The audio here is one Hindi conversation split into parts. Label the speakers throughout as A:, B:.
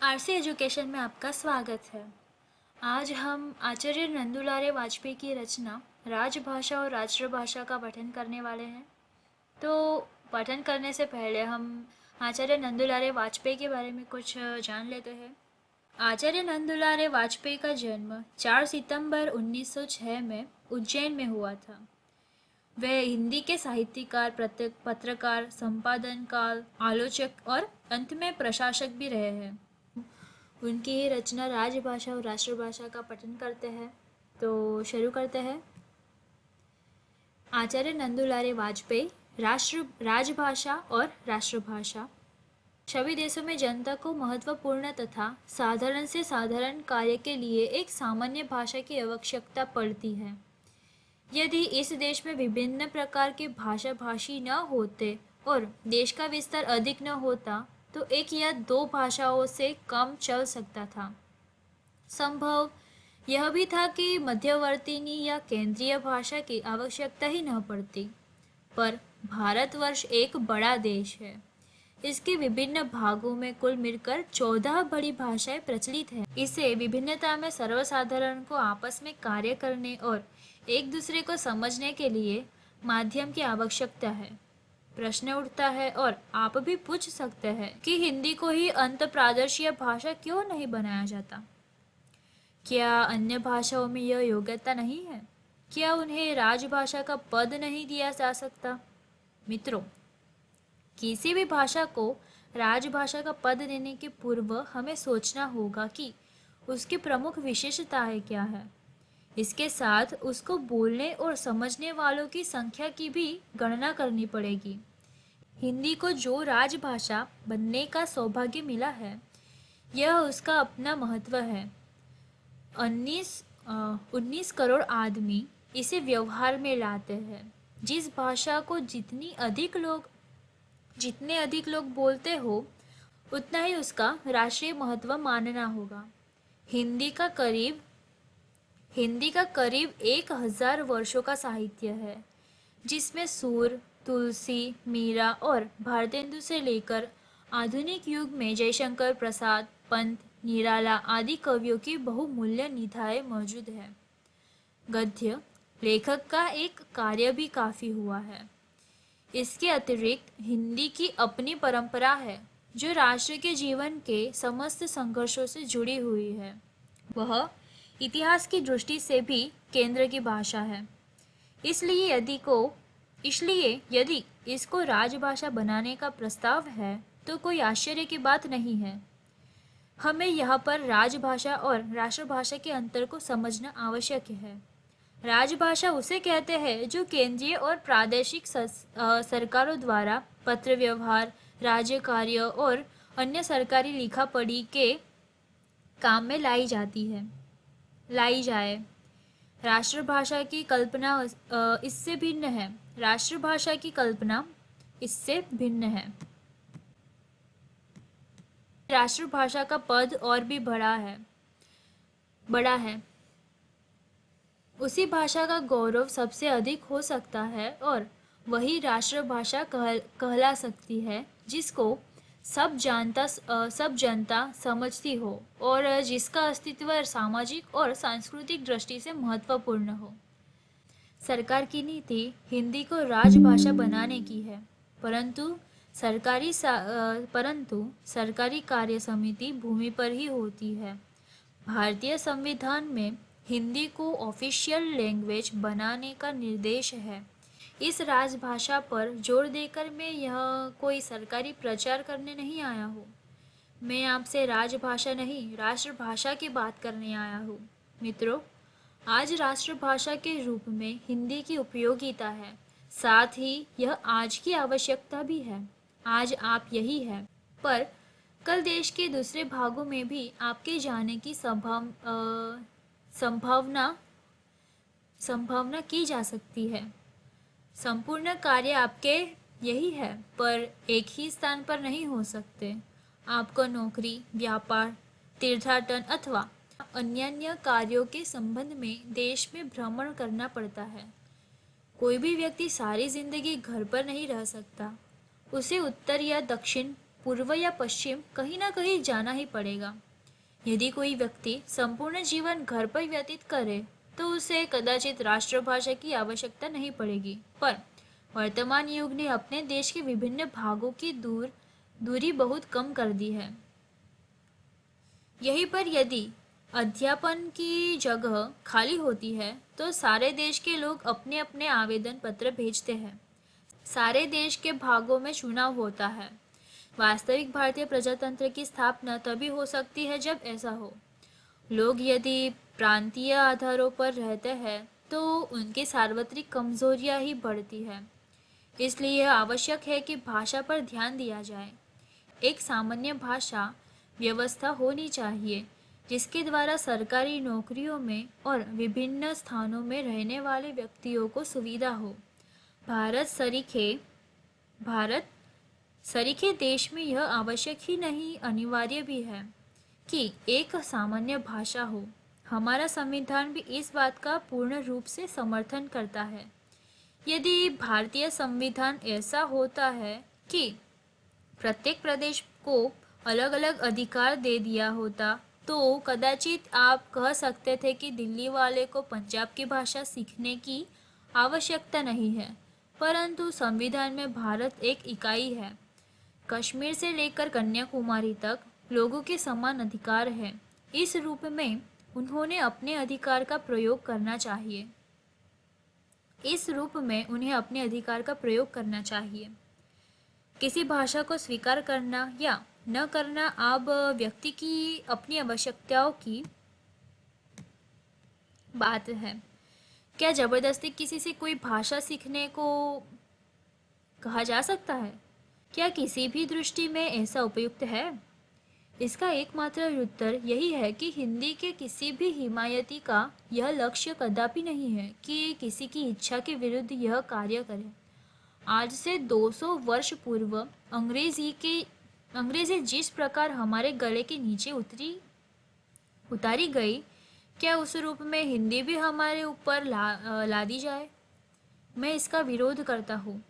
A: आरसी एजुकेशन में आपका स्वागत है। आज हम आचार्य नंदुलारे वाजपेयी की रचना राजभाषा और राष्ट्रभाषा का पठन करने वाले हैं। तो पठन करने से पहले हम आचार्य नंदुलारे वाजपेयी के बारे में कुछ जान लेते हैं। आचार्य नंदुलारे वाजपेयी का जन्म 4 सितंबर 1906 में उज्जैन में हुआ था। वे हिंदी के साहित्यकार, पत्रकार, संपादनकार, आलोचक और अंत में प्रशासक भी रहे हैं। उनकी ही रचना राजभाषा और राष्ट्रभाषा का पठन करते हैं। तो शुरू करते हैं। आचार्य नंदुलारे वाजपेयी राजभाषा और राष्ट्रभाषा। सभी देशों में जनता को महत्वपूर्ण तथा साधारण से साधारण कार्य के लिए एक सामान्य भाषा की आवश्यकता पड़ती है। यदि इस देश में विभिन्न प्रकार के भाषी न होते और देश का विस्तार अधिक न होता तो एक या दो भाषाओं से कम चल सकता था। संभव यह भी था कि मध्यवर्तीनी या केंद्रीय भाषा की आवश्यकता ही न पड़ती। पर भारतवर्ष एक बड़ा देश है। इसके विभिन्न भागों में कुल मिलकर 14 बड़ी भाषाएं प्रचलित हैं। इसे विभिन्नता में सर्वसाधारण को आपस में कार्य करने और एक दूसरे को समझने के लिए माध्यम की आवश्यकता है। प्रश्न उठता है और आप भी पूछ सकते हैं कि हिंदी को ही अंत प्रादेशीय भाषा क्यों नहीं बनाया जाता? क्या अन्य भाषाओं में यह योग्यता नहीं है? क्या उन्हें राजभाषा का पद नहीं दिया जा सकता? मित्रों, किसी भी भाषा को राजभाषा का पद देने के पूर्व हमें सोचना होगा कि उसकी प्रमुख विशेषताएं क्या है। इसके साथ उसको बोलने और समझने वालों की संख्या की भी गणना करनी पड़ेगी। हिंदी को जो राजभाषा बनने का सौभाग्य मिला है, यह उसका अपना महत्व है। 19 करोड़ आदमी इसे व्यवहार में लाते हैं। जिस भाषा को जितने अधिक लोग बोलते हो, उतना ही उसका राष्ट्रीय महत्व मानना होगा। हिंदी का करीब 1000 वर्षों का साहित्य है, जिसमें सूर, तुलसी, मीरा और भारतेंदु से लेकर आधुनिक युग में जयशंकर प्रसाद, पंत, निराला आदि कवियों की बहुमूल्य निधाएं मौजूद है। गद्य लेखक का एक कार्य भी काफी हुआ है। इसके अतिरिक्त हिंदी की अपनी परंपरा है, जो राष्ट्र के जीवन के समस्त संघर्षों से जुड़ी हुई है। वह इतिहास की दृष्टि से भी केंद्र की भाषा है। इसलिए यदि इसको राजभाषा बनाने का प्रस्ताव है तो कोई आश्चर्य की बात नहीं है। हमें यहाँ पर राजभाषा और राष्ट्रभाषा के अंतर को समझना आवश्यक है। राजभाषा उसे कहते हैं जो केंद्रीय और प्रादेशिक सरकारों द्वारा पत्र व्यवहार, राज्य कार्य और अन्य सरकारी लिखा पढ़ी के काम में लाई जाए। राष्ट्रभाषा की कल्पना इससे भिन्न है। राष्ट्रभाषा की कल्पना इससे भिन्न है। राष्ट्रभाषा का पद और भी बड़ा है। उसी भाषा का गौरव सबसे अधिक हो सकता है और वही राष्ट्रभाषा कहला सकती है, जिसको सब जनता समझती हो और जिसका अस्तित्व सामाजिक और सांस्कृतिक दृष्टि से महत्वपूर्ण हो। सरकार की नीति हिंदी को राजभाषा बनाने की है, परंतु सरकारी कार्य समिति भूमि पर ही होती है। भारतीय संविधान में हिंदी को ऑफिशियल लैंग्वेज बनाने का निर्देश है। इस राजभाषा पर जोर देकर मैं यह कोई सरकारी प्रचार करने नहीं आया हूँ। मैं आपसे राजभाषा नहीं, राष्ट्रभाषा की बात करने आया हूँ। मित्रों, आज राष्ट्रभाषा के रूप में हिंदी की उपयोगिता है, साथ ही यह आज की आवश्यकता भी है। आज आप यही है, पर कल देश के दूसरे भागों में भी आपके जाने की संभावना की जा सकती है। संपूर्ण कार्य आपके यही है, पर एक ही स्थान पर नहीं हो सकते। आपको नौकरी, व्यापार, तीर्थाटन अथवा अन्य कार्यों के संबंध में देश में भ्रमण करना पड़ता है। कोई भी व्यक्ति सारी जिंदगी घर पर नहीं रह सकता। उसे उत्तर या दक्षिण पूर्व या पश्चिम कहीं ना कहीं जाना ही पड़ेगा। यदि कोई व्यक्ति संपूर्ण जीवन घर पर व्यतीत करे तो उसे कदाचित राष्ट्रभाषा की आवश्यकता नहीं पड़ेगी, पर वर्तमान युग ने अपने देश के विभिन्न भागों की दूरी बहुत कम कर दी है। यहीं पर यदि अध्यापन की जगह खाली होती है तो सारे देश के लोग अपने अपने आवेदन पत्र भेजते हैं। सारे देश के भागों में चुनाव होता है। वास्तविक भारतीय प्रजातंत्र की स्थापना तभी हो सकती है जब ऐसा हो। लोग यदि प्रांतीय आधारों पर रहते हैं तो उनकी सार्वत्रिक कमजोरियां ही बढ़ती है। इसलिए यह आवश्यक है कि भाषा पर ध्यान दिया जाए। एक सामान्य भाषा व्यवस्था होनी चाहिए जिसके द्वारा सरकारी नौकरियों में और विभिन्न स्थानों में रहने वाले व्यक्तियों को सुविधा हो। भारत सरीखे देश में यह आवश्यक ही नहीं, अनिवार्य भी है कि एक सामान्य भाषा हो। हमारा संविधान भी इस बात का पूर्ण रूप से समर्थन करता है। यदि भारतीय संविधान ऐसा होता है कि प्रत्येक प्रदेश को अलग अलग अधिकार दे दिया होता तो कदाचित आप कह सकते थे कि दिल्ली वाले को पंजाब की भाषा सीखने की आवश्यकता नहीं है, परंतु संविधान में भारत एक इकाई है। कश्मीर से लेकर कन्याकुमारी तक लोगों के समान अधिकार है। इस रूप में उन्होंने अपने अधिकार का प्रयोग करना चाहिए। किसी भाषा को स्वीकार करना या न करना अब व्यक्ति की अपनी आवश्यकताओं की बात है। क्या जबरदस्ती किसी से कोई भाषा सीखने को कहा जा सकता है? क्या किसी भी दृष्टि में ऐसा उपयुक्त है? इसका एकमात्र उत्तर यही है कि हिंदी के किसी भी हिमायती का यह लक्ष्य कदापि नहीं है कि किसी की इच्छा के विरुद्ध यह कार्य करे। आज से 200 वर्ष पूर्व अंग्रेजी जिस प्रकार हमारे गले के नीचे उतारी गई, क्या उस रूप में हिंदी भी हमारे ऊपर ला दी जाए? मैं इसका विरोध करता हूँ।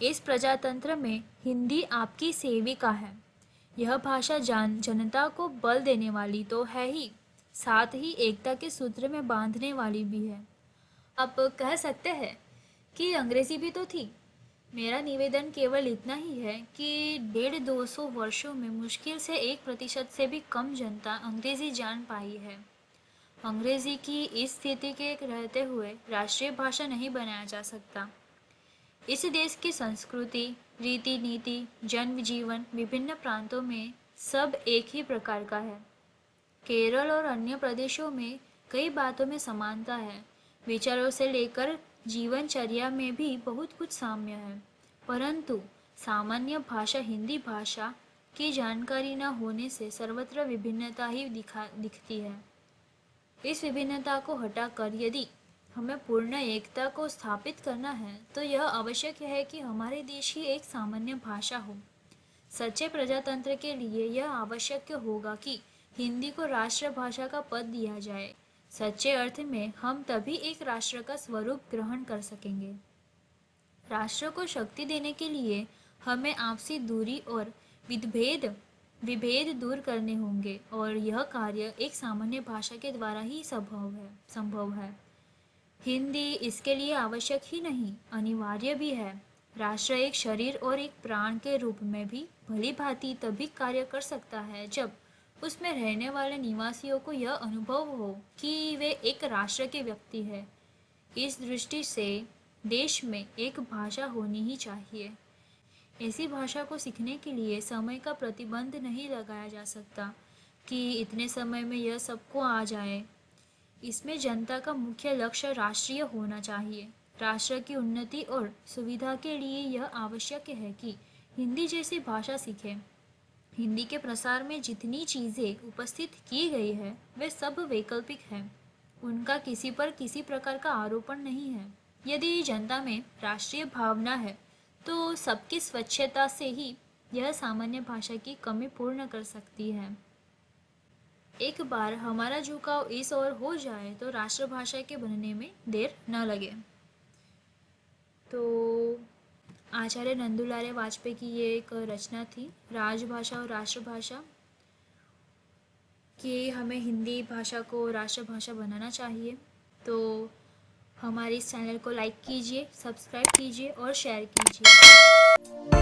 A: इस प्रजातंत्र में हिंदी आपकी सेविका है। यह भाषा जनता को बल देने वाली तो है ही, साथ ही एकता के सूत्र में बांधने वाली भी है। आप कह सकते हैं कि अंग्रेजी भी तो थी। मेरा निवेदन केवल इतना ही है कि 150-200 वर्षों में मुश्किल से 1% से भी कम जनता अंग्रेजी जान पाई है। अंग्रेजी की इस स्थिति के रहते हुए राष्ट्रीय भाषा नहीं बनाया जा सकता। इस देश की संस्कृति, रीति नीति, जनजीवन विभिन्न प्रांतों में सब एक ही प्रकार का है। केरल और अन्य प्रदेशों में कई बातों में समानता है। विचारों से लेकर जीवनचर्या में भी बहुत कुछ साम्य है, परंतु सामान्य भाषा हिंदी भाषा की जानकारी न होने से सर्वत्र विभिन्नता ही दिखती है। इस विभिन्नता को हटाकर यदि हमें पूर्ण एकता को स्थापित करना है तो यह आवश्यक है कि हमारे देश की एक सामान्य भाषा हो। सच्चे प्रजातंत्र के लिए यह आवश्यक होगा कि हिंदी को राष्ट्रभाषा का पद दिया जाए। सच्चे अर्थ में हम तभी एक राष्ट्र का स्वरूप ग्रहण कर सकेंगे। राष्ट्र को शक्ति देने के लिए हमें आपसी दूरी और विभेद दूर करने होंगे और यह कार्य एक सामान्य भाषा के द्वारा ही संभव है। हिंदी इसके लिए आवश्यक ही नहीं, अनिवार्य भी है। राष्ट्र एक शरीर और एक प्राण के रूप में भी भली भांति तभी कार्य कर सकता है जब उसमें रहने वाले निवासियों को यह अनुभव हो कि वे एक राष्ट्र के व्यक्ति हैं। इस दृष्टि से देश में एक भाषा होनी ही चाहिए। ऐसी भाषा को सीखने के लिए समय का प्रतिबंध नहीं लगाया जा सकता कि इतने समय में यह सबको आ जाए। इसमें जनता का मुख्य लक्ष्य राष्ट्रीय होना चाहिए। राष्ट्र की उन्नति और सुविधा के लिए यह आवश्यक है कि हिंदी जैसी भाषा सीखें। हिंदी के प्रसार में जितनी चीज़ें उपस्थित की गई है वे सब वैकल्पिक हैं। उनका किसी पर किसी प्रकार का आरोपण नहीं है। यदि जनता में राष्ट्रीय भावना है तो सबकी स्वच्छता से ही यह सामान्य भाषा की कमी पूर्ण कर सकती है। एक बार हमारा झुकाव इस ओर हो जाए तो राष्ट्रभाषा के बनने में देर न लगे। तो आचार्य नंदुलारे वाजपेयी की ये एक रचना थी, राजभाषा और राष्ट्रभाषा, कि हमें हिंदी भाषा को राष्ट्रभाषा बनाना चाहिए। तो हमारे इस चैनल को लाइक कीजिए, सब्सक्राइब कीजिए और शेयर कीजिए।